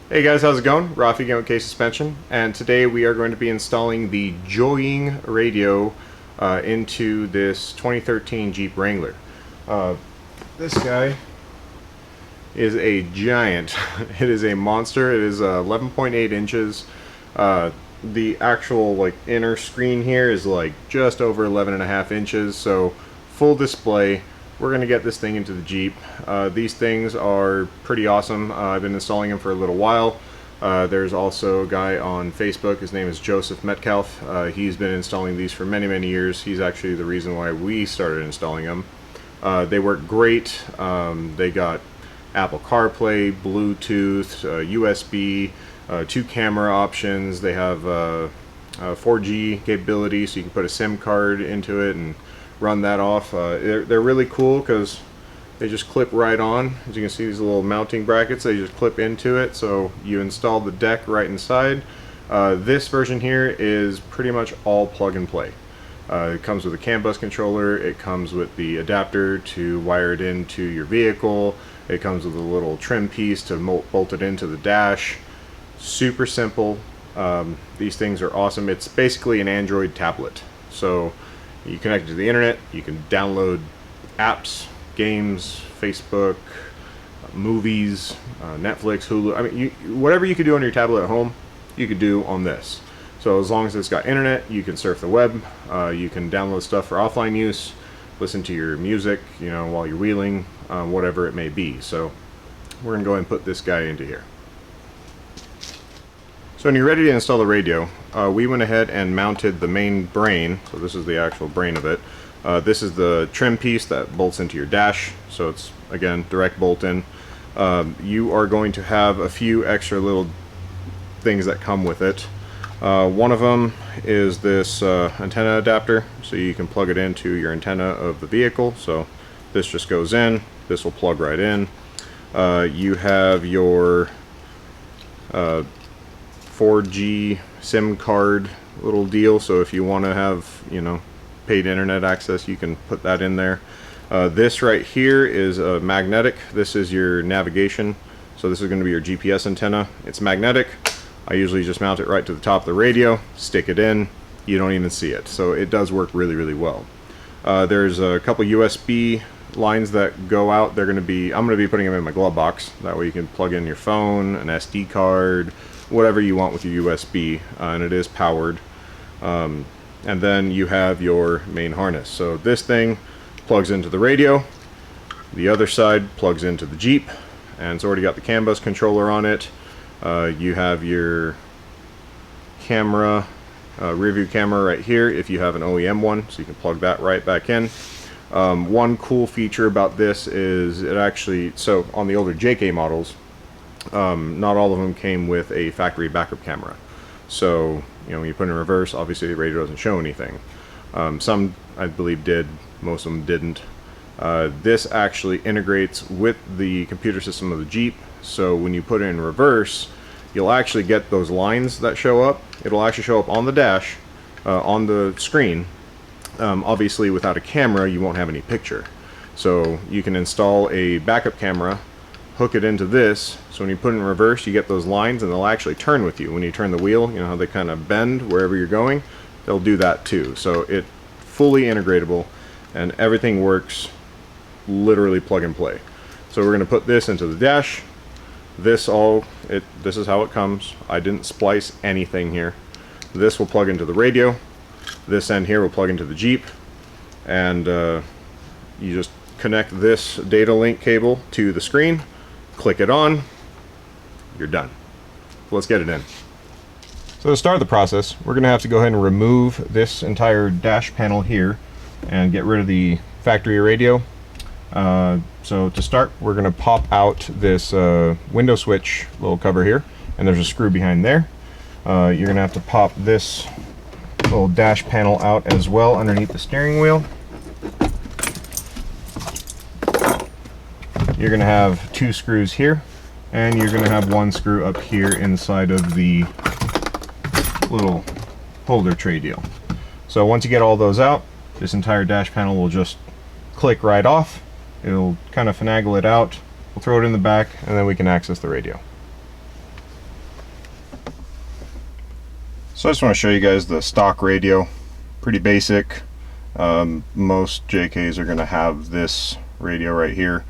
Hey guys, how's it going? Rafi again with K Suspension, and today we are going to be installing the JOYING radio into this 2013 Jeep Wrangler. This guy is a giant. It is a monster. It is 11.8 inches. The actual inner screen here is just over 11.5 inches, so full display. We're going to get this thing into the Jeep. These things are pretty awesome. I've been installing them for a little while. There's also a guy on Facebook. His name is Joseph Metcalf. He's been installing these for many, many years. He's actually the reason why we started installing them. They work great. They got Apple CarPlay, Bluetooth, USB, 2 camera options. They have 4G capability, so you can put a SIM card into it and run that off. They're really cool because they just clip right on. As you can see, these little mounting brackets, they just clip into it, so you install the deck right inside. This version here is pretty much all plug and play. It comes with a CAN bus controller, it comes with the adapter to wire it into your vehicle, it comes with a little trim piece to bolt it into the dash. Super simple. These things are awesome. It's basically an Android tablet. So you connect it to the internet, you can download apps, games, Facebook, movies, Netflix, Hulu. I mean, whatever you could do on your tablet at home, you could do on this. So as long as it's got internet, you can surf the web, you can download stuff for offline use, listen to your music, while you're wheeling, whatever it may be. So we're going to go ahead and put this guy into here. So when you're ready to install the radio, we went ahead and mounted the main brain. So this is the actual brain of it. This is the trim piece that bolts into your dash. So it's, again, direct bolt in. You are going to have a few extra little things that come with it. One of them is this antenna adapter. So you can plug it into your antenna of the vehicle. So this just goes in. This will plug right in. You have your 4G SIM card little deal, so if you want to have paid internet access, you can put that in there. This right here is a magnetic. This is your navigation, so this is going to be your GPS antenna. It's magnetic. I usually just mount it right to the top of the radio, stick it in, you don't even see it, so it does work really, really well. There's a couple USB lines that go out. I'm going to be putting them in my glove box. That way you can plug in your phone, an SD card, whatever you want with your USB, and it is powered. And then you have your main harness. So this thing plugs into the radio, the other side plugs into the Jeep, and it's already got the CAN bus controller on it. You have your camera, rear view camera right here if you have an OEM one, so you can plug that right back in. One cool feature about this is it actually, so on the older JK models, not all of them came with a factory backup camera. So, when you put it in reverse, obviously the radio doesn't show anything. Some, I believe, did. Most of them didn't. This actually integrates with the computer system of the Jeep. So when you put it in reverse, you'll actually get those lines that show up. It'll actually show up on the dash, on the screen. Obviously, without a camera, you won't have any picture. So you can install a backup camera, hook it into this, so when you put it in reverse, you get those lines, and they'll actually turn with you. When you turn the wheel, you know how they kind of bend wherever you're going, they'll do that too. So it's fully integratable, and everything works literally plug and play. So we're going to put this into the dash. This is how it comes. I didn't splice anything here. This will plug into the radio. This end here will plug into the Jeep, and you just connect this data link cable to the screen, click it on, you're done. Let's get it in. So to start the process, we're going to have to go ahead and remove this entire dash panel here and get rid of the factory radio. So to start, we're going to pop out this window switch little cover here, and there's a screw behind there. You're going to have to pop this little dash panel out as well underneath the steering wheel. You're going to have 2 screws here, and you're going to have 1 screw up here inside of the little holder tray deal. So once you get all those out, this entire dash panel will just click right off. It'll kind of finagle it out. We'll throw it in the back, and then we can access the radio. So I just want to show you guys the stock radio. Pretty basic. Most JKs are going to have this radio right here,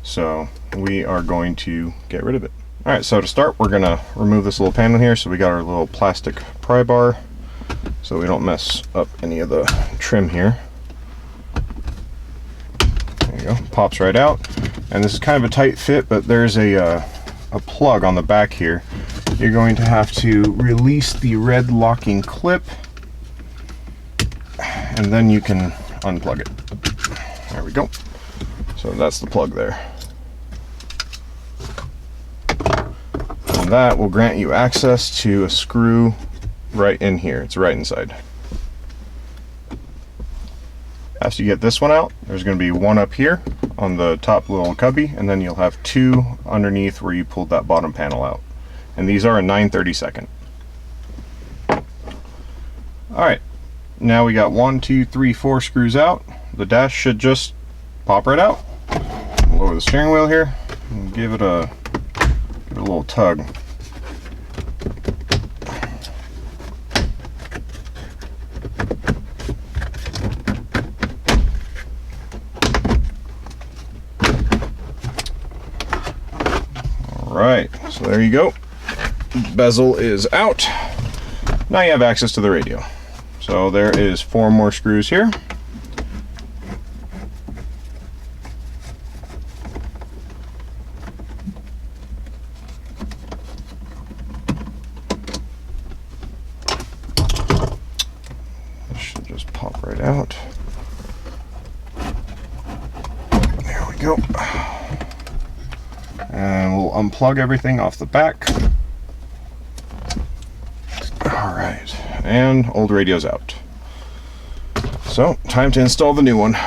so we are going to get rid of it. Alright, so to start we're going to remove this little panel here. So we got our little plastic pry bar so we don't mess up any of the trim here. There you go, pops right out. And this is kind of a tight fit, but there's a plug on the back here. You're going to have to release the red locking clip, and then you can unplug it. There we go. So that's the plug there. And that will grant you access to a screw right in here. It's right inside. After you get this one out, there's going to be one up here on the top little cubby, and then you'll have two underneath where you pulled that bottom panel out. And these are a 9/32. Alright, now we got 1, 2, 3, 4 screws out. The dash should just pop right out. Lower the steering wheel here and give it a little tug. Alright, so there you go. Bezel is out. Now you have access to the radio. So there is 4 more screws here. This should just pop right out. There we go. And we'll unplug everything off the back. Alright, and old radio's out. So, time to install the new one.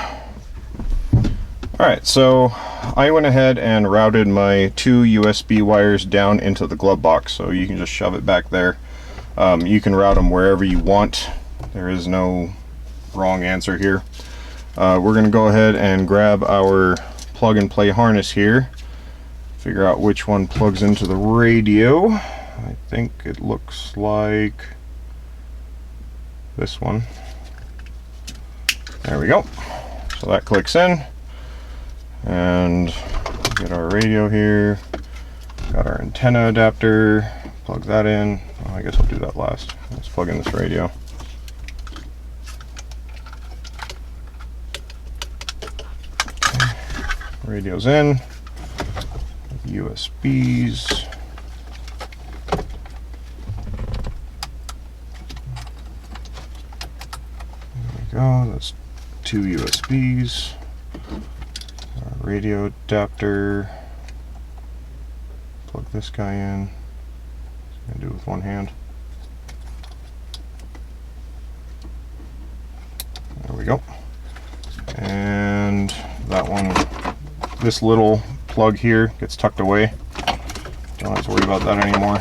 Alright, so I went ahead and routed my 2 USB wires down into the glove box, so you can just shove it back there. You can route them wherever you want. There is no wrong answer here. We're going to go ahead and grab our plug and play harness here. Figure out which one plugs into the radio. I think it looks like this one. There we go. So that clicks in, and get our radio here. Got our antenna adapter. Plug that in. Oh, I guess I'll do that last. Let's plug in this radio. Okay. Radio's in. USBs. Go. That's 2 USBs. Our radio adapter. Plug this guy in. I'm gonna do it with one hand. There we go. And that one, this little plug here gets tucked away. Don't have to worry about that anymore.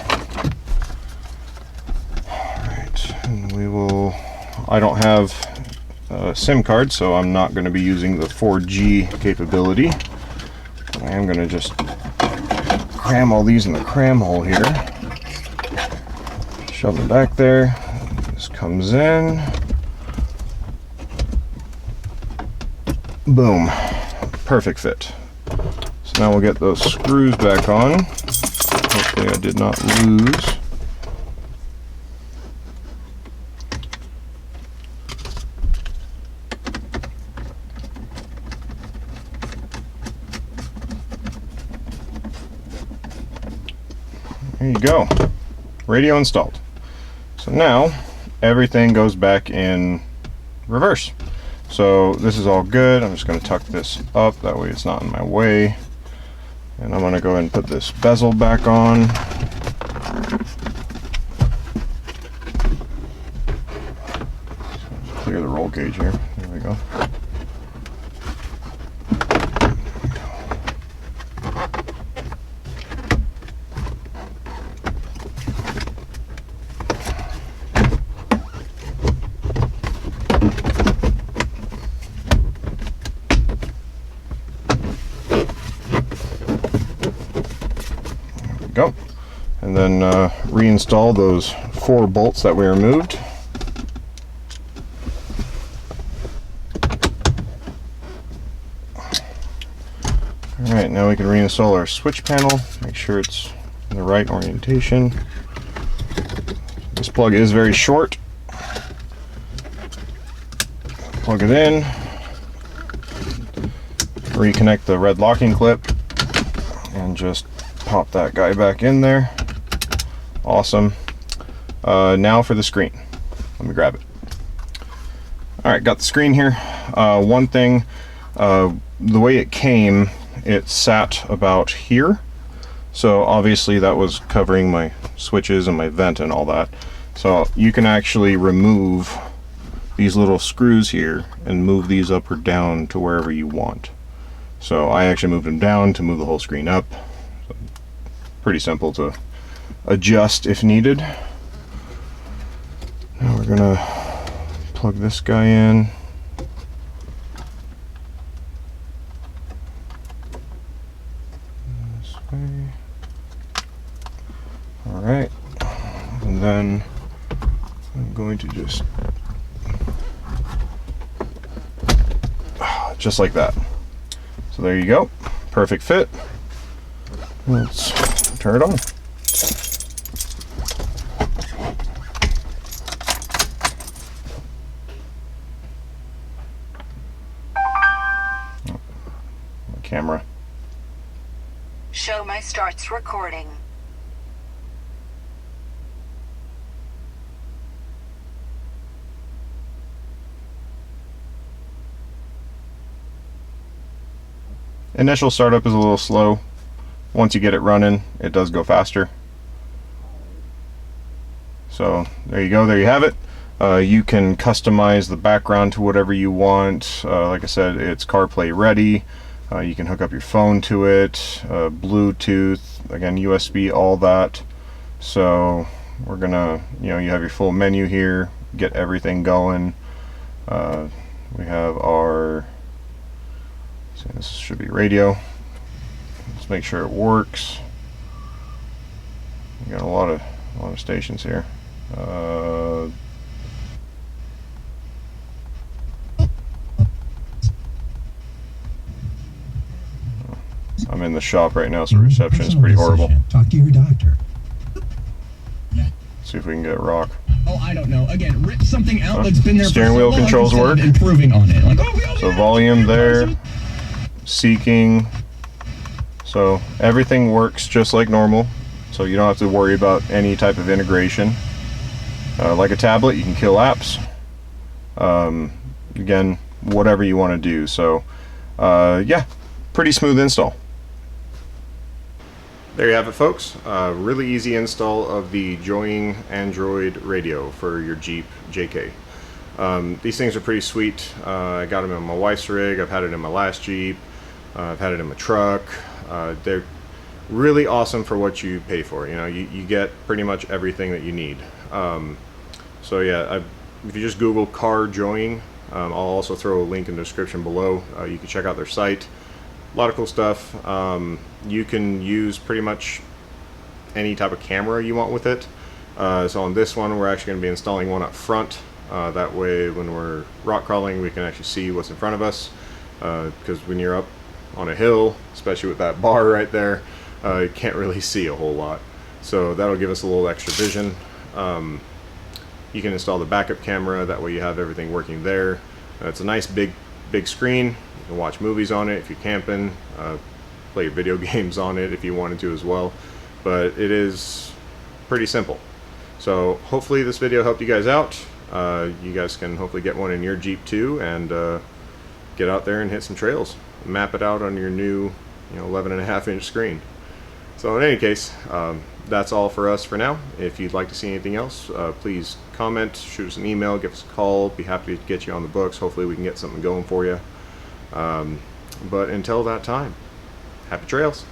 Alright, and we will, I don't have a SIM card, so I'm not going to be using the 4G capability. I am going to just cram all these in the cram hole here. Shove them back there. This comes in. Boom. Perfect fit. So now we'll get those screws back on. Hopefully I did not lose. There you go. Radio installed. So now everything goes back in reverse. So this is all good. I'm just going to tuck this up, that way it's not in my way. And I'm going to go ahead and put this bezel back on. Clear the roll cage here. There we go. Go, and then reinstall those 4 bolts that we removed. Alright, now we can reinstall our switch panel, make sure it's in the right orientation. This plug is very short. Plug it in, reconnect the red locking clip, and just pop that guy back in there. Awesome. Now for the screen. Let me grab it. Alright, got the screen here. One thing, the way it came, it sat about here, so obviously that was covering my switches and my vent and all that. So you can actually remove these little screws here and move these up or down to wherever you want. So I actually moved them down to move the whole screen up. So pretty simple to adjust if needed. Now we're gonna plug this guy in. Alright, and then I'm going to just like that. So there you go, perfect fit. Let's turn it on. My camera. Show my starts recording. Initial startup is a little slow. Once you get it running, it does go faster. So there you go, there you have it. You can customize the background to whatever you want. Like I said, it's CarPlay ready. You can hook up your phone to it, Bluetooth, again USB, all that. So we're gonna, you have your full menu here, get everything going. We have our, so this should be radio. Let's make sure it works. We got a lot of stations here. I'm in the shop right now, so reception is pretty horrible. Talk to your doctor. See if we can get rock. Oh, I don't know. Again, rip something out that's been there steering for wheel so long controls instead of work. improving on it. Like, So volume there, seeking. So everything works just like normal. So you don't have to worry about any type of integration. Like a tablet, you can kill apps. Again, whatever you want to do. So yeah, pretty smooth install. There you have it, folks. Really easy install of the JOYING Android radio for your Jeep JK. These things are pretty sweet. I got them in my wife's rig. I've had it in my last Jeep. I've had it in my truck. They're really awesome for what you pay for. You get pretty much everything that you need. So yeah, if you just Google CarJoying, I'll also throw a link in the description below. You can check out their site. A lot of cool stuff. You can use pretty much any type of camera you want with it. So on this one, we're actually going to be installing one up front. That way when we're rock crawling, we can actually see what's in front of us. Because when you're up on a hill, especially with that bar right there, you can't really see a whole lot. So that'll give us a little extra vision. You can install the backup camera, that way you have everything working there. It's a nice big screen. You can watch movies on it if you're camping, play your video games on it if you wanted to as well. But it is pretty simple. So hopefully this video helped you guys out. You guys can hopefully get one in your Jeep too, and get out there and hit some trails. Map it out on your new 11.5-inch screen. So in any case, that's all for us for now. If you'd like to see anything else, please comment, shoot us an email, give us a call. Be happy to get you on the books. Hopefully we can get something going for you. But until that time, happy trails.